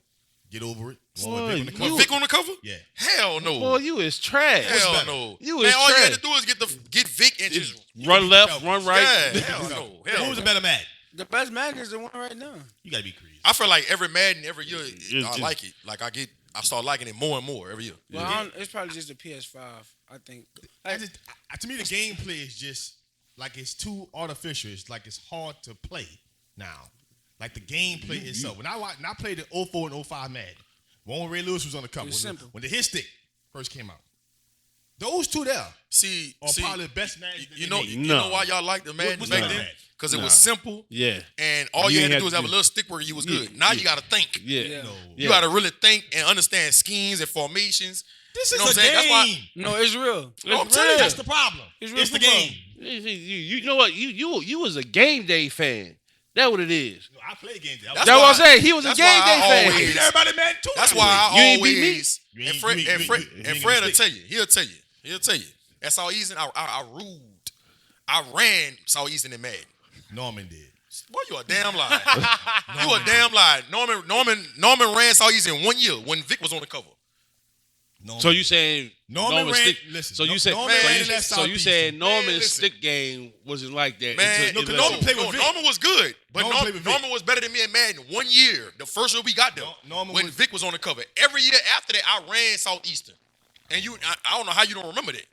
Get over it. With Vic on the cover? Yeah. Hell no. Boy, you is trash. Hell no. You man, is all you trash. had to do is get Vic and just Run left, run right. Yeah, hell no. Who was a better Madden? The best Madden is the one right now. You gotta be crazy. I feel like every Madden every year I just- like it. Like I start liking it more and more every year. Well, it's probably just the PS5, I think. To me, the gameplay is just like it's too artificial. It's like it's hard to play now. Like the gameplay itself. When I played the 04 and 05 Madden, one when Ray Lewis was on the cover. When the hit stick first came out. Those two there are probably the best Madden. You know why y'all like the Madden back then? Because it was simple. Yeah. And all you had to do was have a little stick where you was good. Now you got to think. Yeah. You got to really think and understand schemes and formations. This You know is what a I'm saying? That's why- game. No, it's real. I'm telling you, That's the problem. It's It's the real game. You know what? You was a game day fan. That's what it is. No, I played game day. That's That's what why- I'm saying. He was a that's game why I day fan. always- I beat everybody Madden too. That's why I You ain't beat me. always You and ain't- Fred you ain't- and Fred, you ain't and get Fred a will stick. tell you. He'll tell you. At South Eastern, I ruled. I ran South Eastern and Madden. Norman did. Boy, you a damn lie. You a damn lie. Norman ran South Eastern 1 year when Vic was on the cover. Norman. So you saying Norman ran- stick? listen, So you said Norman ran in that so you Southeast. said Norman's Man, listen. stick game wasn't like that. Man, until no, 'cause 11. Norman played with Vic. Norman was good, but Norman played with Vic. Norman was better than me in Madden 1 year. The first year we got there, Norman when was- Vic was on the cover. Every year after that, I ran Southeastern, and I don't know how you don't remember that.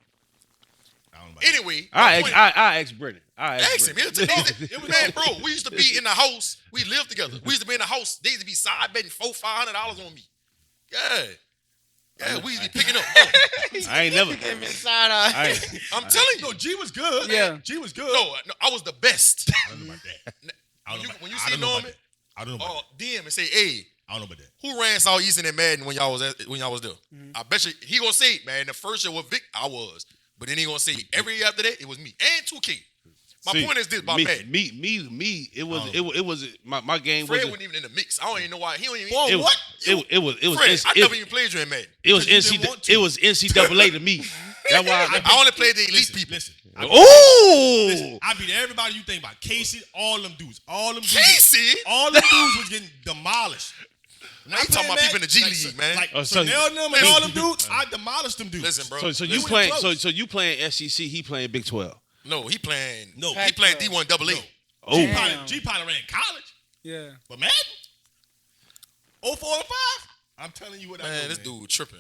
I don't know about that. Anyway, I asked Brennan. ask him. He'll tell you. Man, bro, we used to be in the house. We lived together. We used to be in the house. They used to be side betting $400-$500 on me. Yeah, we used to be picking up. I ain't never. I'm telling you. No, G was good. Yeah. G was good. No, I was the best. I don't know about that. I don't know about- When you I see don't know about Norman, that. I don't know about DM and say, "Hey, that. I don't know about that. who ran South Eastern and Madden when y'all was there?" I bet you he gonna say, "Man, the first year with Vic, I was," but then he gonna say every year after that, it was me and 2K. My point is this about Madden. Me. It was my game. Fred wasn't wasn't even in the mix. I don't even know why he don't even. Boy, what? It was. Fred, I never even played you in Madden. It was Because you didn't want to. It was NCAA to me. That's why. I only played the elite people. Listen. Ooh. I beat everybody you think about. Casey, all them dudes. Casey? All them dudes was getting demolished. Now you talking about people in the G League, man. Like Oh, so- Chanel and them and all them dudes, I demolished them dudes. Listen, bro. So you Listen, playing? close. So you playing SEC? He playing Big 12. No, he playing. No. he playing Pac-12. D1 AA. No. Oh, Damn. G-Pilot ran college. Yeah. But Madden? 04 and 5? I'm telling you what I know, Man, this man. dude tripping.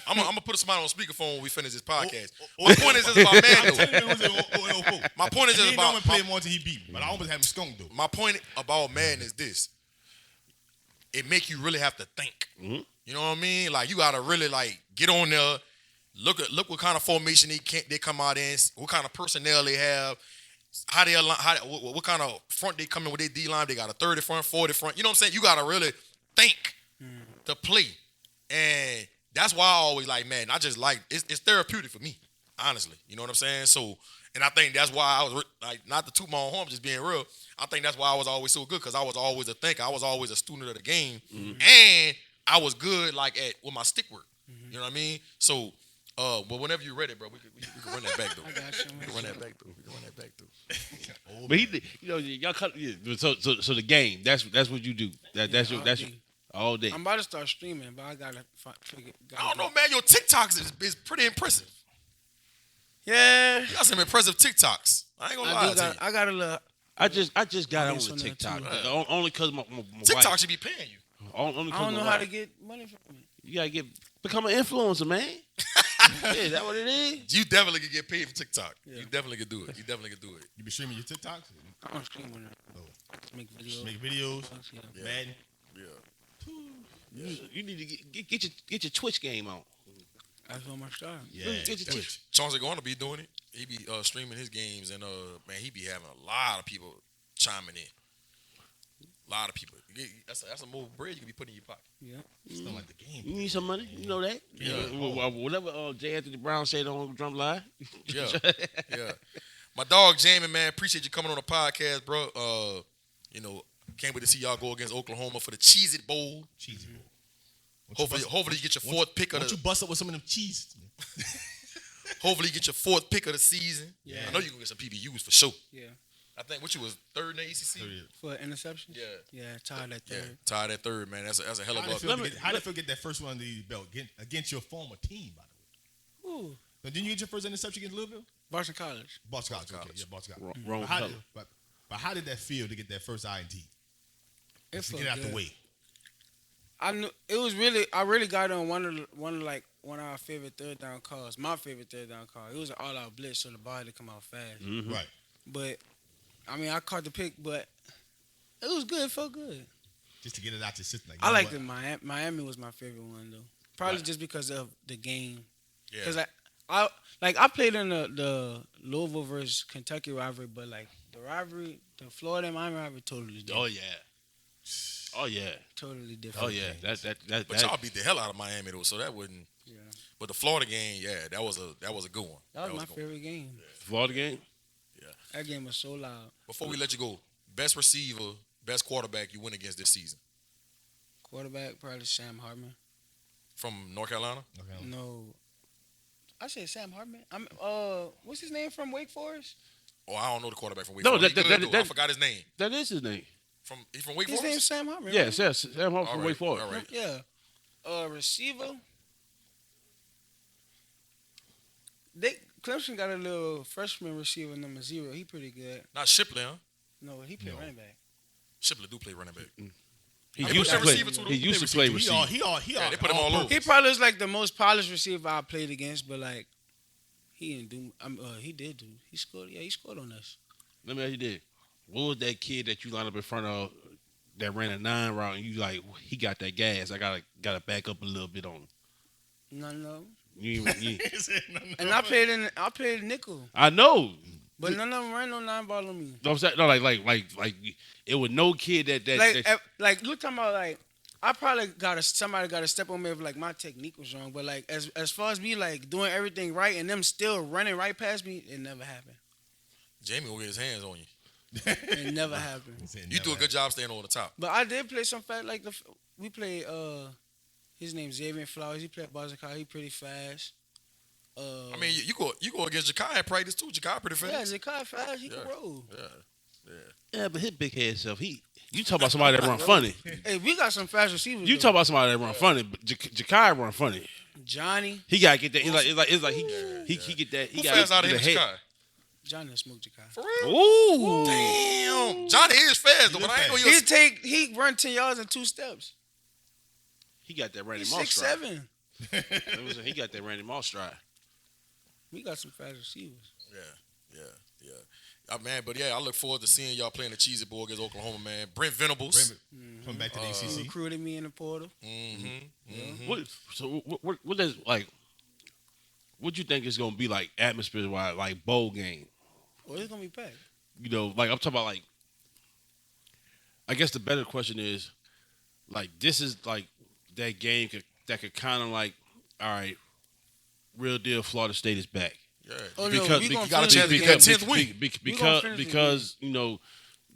I'm gonna put somebody on speakerphone when we finish this podcast. Oh, My point is this about I'm Madden. telling you it was in 04. My point is Me this and about Norman played more until he beat me, but I almost had him skunked though. my point about Madden is this. It make you really have to think. Mm-hmm. You know what I mean? Like you gotta really like get on there, look what kind of formation they come out in, what kind of personnel they have, how they align, what kind of front they come in with their D line. They got a 30 front, 40 front. You know what I'm saying? You gotta really think to play, and that's why I always like Madden. I just like it's therapeutic for me, honestly. You know what I'm saying? So, and I think that's why I was like, not to toot my own horn, just being real. I think that's why I was always so good because I was always a thinker. I was always a student of the game, and I was good like with my stick work. You know what I mean? So, but whenever you're ready, bro, we can run that back though. I got you. We can run that back though. but he, y'all cut. Yeah, so the game. That's what you do. That's your all day. I'm about to start streaming, but I gotta figure. I don't know, man. Your TikToks is pretty impressive. Yeah. You got some impressive TikToks. I ain't gonna lie to you. I got a little. I just got on Audience the on that TikTok too. only because my TikTok wife. should be paying you. Only I because don't know my how wife. to get money from it. You gotta become an influencer, man. Is that what it is? You definitely could get paid for TikTok. Yeah. You definitely could do it. You definitely could do it. You be streaming your TikToks? I don't stream on that. Oh. Make videos. Make videos? Yeah. Yeah. Madden? Yeah. You need to get your Twitch game on. That's what my style. Yeah. Get your Twitch. Chauncey going to be doing it. He be streaming his games, and man, he be having a lot of people chiming in. A lot of people. That's a more bread you can be putting in your pocket. Yeah. It's not like the game. You need some money. You know that. Yeah. Whatever J. Anthony Brown said on Drum Live. Yeah, yeah. My dog Jamie, man, appreciate you coming on the podcast, bro. Can't wait to see y'all go against Oklahoma for the Cheez-It Bowl. Cheesy bowl. Hopefully you get your fourth pick of Don't you the. bust up with some of them cheese? Hopefully you get your fourth pick of the season. Yeah. I know you gonna get some PBUs for sure. Yeah. I think what you was third in the ACC. For interceptions? Yeah. Yeah, tied at Yeah, third. tied at third, man. That's a hell of How did it a. feel to get that first one under your belt against your former team, by the way? Ooh. But didn't you get your first interception against Louisville? Boston College. Boston College. College. Okay. Yeah, Boston College. Wrong But how, color. but how did that feel to get that first INT? It Just to felt get out good. the way. I knew it was really. I really got on one of our favorite third down calls. My favorite third down call. It was an all-out blitz, so the ball had to come out fast. Mhm. Right. But I mean, I caught the pick, but it was good. It felt good. Just to get it out your system. Like, I you know liked what? it. Miami was my favorite one though. Probably Right. just because of the game. Yeah. Because I played in the Louisville versus Kentucky rivalry, but like the rivalry, the Florida and Miami rivalry, totally different. Oh yeah. Oh yeah. Totally different. Oh yeah. That. But y'all beat the hell out of Miami though, so that wouldn't. Yeah. But the Florida game, yeah, that was a good one. That was my a good one. favorite game. Florida game. That game was so loud. Before we let you go, best receiver, best quarterback you went against this season Quarterback probably Sam Hartman. from North Carolina. Okay. No, I said Sam Hartman. What's his name from Wake Forest? Oh, I don't know the quarterback from Wake No, Forest. that- He good, that- though. I that- forgot his name. That is his name. He's from Wake His Forest. name's Sam Hartman. Yes, right? yes. Sam Hartman All from right, Wake Forest. all right. Yeah. Receiver. Clemson got a little freshman receiver number 0. He pretty good. Not Shipley, huh? No, he played No. running back. Shipley do play running back. He They used put to that play. receiver too, though. He used to play He receiver. Yeah, they put him all over. He probably was like the most polished receiver I played against, but like he didn't do. He did do. He scored. Yeah, he scored on us. Let me ask you this: what was that kid that you lined up in front of that ran a 9 route and you like he got that gas? I gotta back up a little bit on him. No. You, And I played nickel, I know. but none of them ran no 9 ball on me. No, I'm saying, no, like it was no kid that Look talking about like I probably somebody got to step on me if like my technique was wrong, but like as far as me like doing everything right and them still running right past me, it never happened. Jamie will get his hands on you. It never happened. You do a good job staying over the top. But I did play some fast. Like we played. His name's Xavier Flowers. He played Boston College. He pretty fast. I mean, you go against Jakai in practice too. Jakai pretty Yeah, fast. Zakai fast. He Yeah. can roll. yeah, but his big head self. You talk about somebody that run funny. Hey, we got some fast receivers. You though. talk about somebody that run funny, but Jakai run funny. Johnny. He gotta get that. It's like he get that. He Who got fast out of him, head. Jakai? Johnny smoke Jakai. For real? Ooh, Damn. Johnny is fast though, but I ain't know He run 10 yards in 2 steps. he got that Randy He's Moss stride. 6'7". He got that Randy Moss stride. We got some fast receivers. Yeah. Man, but yeah, I look forward to seeing y'all playing the Cheez-It Bowl against Oklahoma, man. Brent Venables. Come back to the He ACC. recruited me in the portal. What is like? What you think is gonna be like atmosphere wise, like bowl game? Oh, it's gonna be packed. You know, like I'm talking about like. I guess the better question is, like, this is like that game that could kind of like, all right, real deal. Florida State is back. Yeah. Oh, no, Because- we gonna you gotta finish chance the to game. get 10th win. We gonna finish the Because you know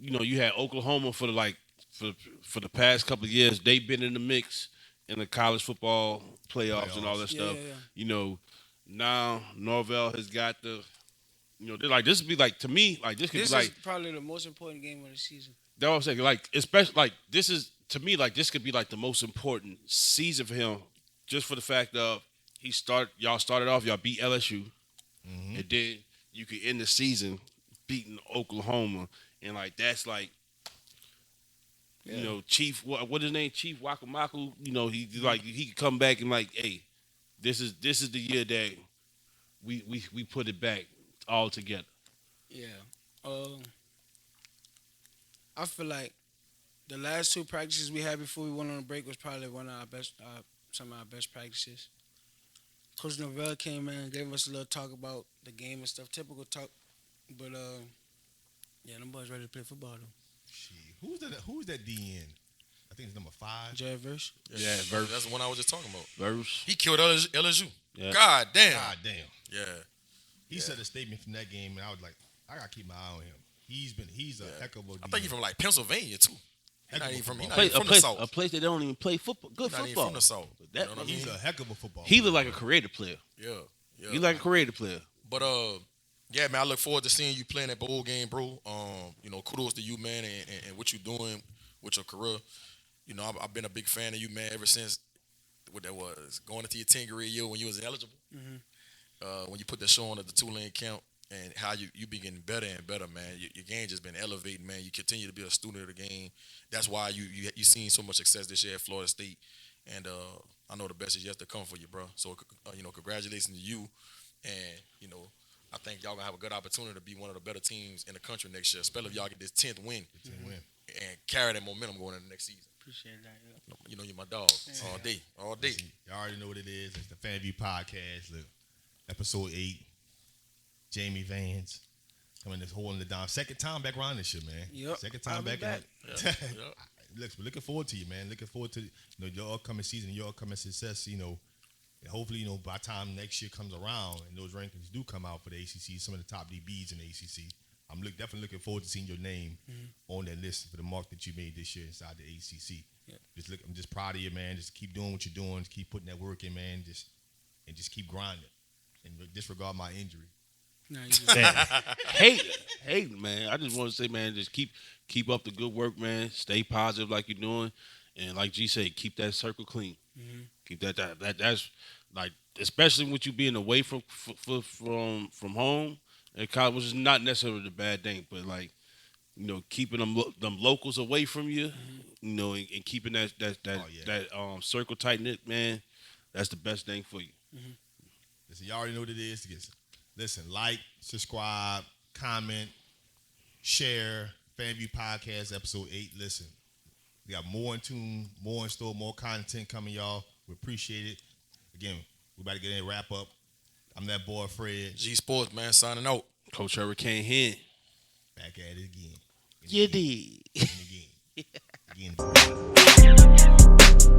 you had Oklahoma for the past couple of years. They've been in the mix in the college football playoffs and all that Yeah, stuff. yeah. You know, now Norvell has got the. You know, they're like this would be like to me like this could This be like is probably the most important game of the season. that's what I'm saying. Like, especially like this is to me like this could be like the most important season for him, just for the fact of y'all started off, y'all beat LSU, and then you could end the season beating Oklahoma, and like that's like, Yeah. you know, Chief what his name, Chief Wakamaku. You know, he could come back and like, hey, this is the year that we put it back all together. Yeah. I feel like the last two practices we had before we went on a break was probably one of our best, some of our best practices. Coach Novell came in and gave us a little talk about the game and stuff, typical talk. But yeah, them boys ready to play football though. Shit. Who's that DN? I think it's number 5. Jared Verse. Yeah, Verse. That's the one I was just talking about. Verse. He killed LSU. Yeah. God damn. God damn. Yeah. He said a statement from that game, and I was like, I gotta keep my eye on him. He's a heck of a. I think he's from like Pennsylvania too. He's not even from the A South. place that don't even play football. Good Not even football. from the South. That- You know what I mean? He's a heck of a football. He player. look like a creative player. Yeah. He like a creative player. But yeah, man, I look forward to seeing you playing that bowl game, bro. You know, kudos to you, man, and what you doing with your career. You know, I've been a big fan of you, man, ever since what that was going into your 10th grade year when you was eligible. When you put that show on at the Tulane camp, and how you be getting better and better, man. Your game just been elevating, man. You continue to be a student of the game. That's why you seen so much success this year at Florida State, and I know the best is yet to come for you, bro. So you know, congratulations to you, and you know, I think y'all gonna have a good opportunity to be one of the better teams in the country next year, especially if y'all get this 10th win and carry that momentum going into the next season. Appreciate that. Yeah. You know, you're my dog all day. Listen, y'all already know what it is. It's the Fan View Podcast. Look, episode 8. Jamie Vance coming this holding it down. Second time back around this shit, man. Yep. Second time I'll be back. Yep. Look, we're looking forward to you, man. Looking forward to your upcoming season, your upcoming success. You know, and hopefully, by the time next year comes around and those rankings do come out for the ACC, some of the top DBs in the ACC, I'm definitely looking forward to seeing your name on that list for the mark that you made this year inside the ACC. Yep. I'm just proud of you, man. Just keep doing what you're doing. Just keep putting that work in, man. Just keep grinding and disregard my injury. Nah, you just Hate, man. I just want to say, man, just keep up the good work, man. Stay positive like you're doing, and like G said, keep that circle clean. Keep that's like, especially with you being away from home and college, which is not necessarily the bad thing, but like, you know, keeping them locals away from you, you know, and keeping that circle tight knit, man. That's the best thing for you. Listen, y'all already know what it is. Listen, like, subscribe, comment, share. FanView Podcast, episode 8. Listen, we got more in tune, more in store, more content coming, y'all. We appreciate it. Again, we about to get in and wrap up. I'm that boy, Fred. G-Sportz, man, signing out. Coach Hurricane Hen. Back at it again. You did. And again. Again.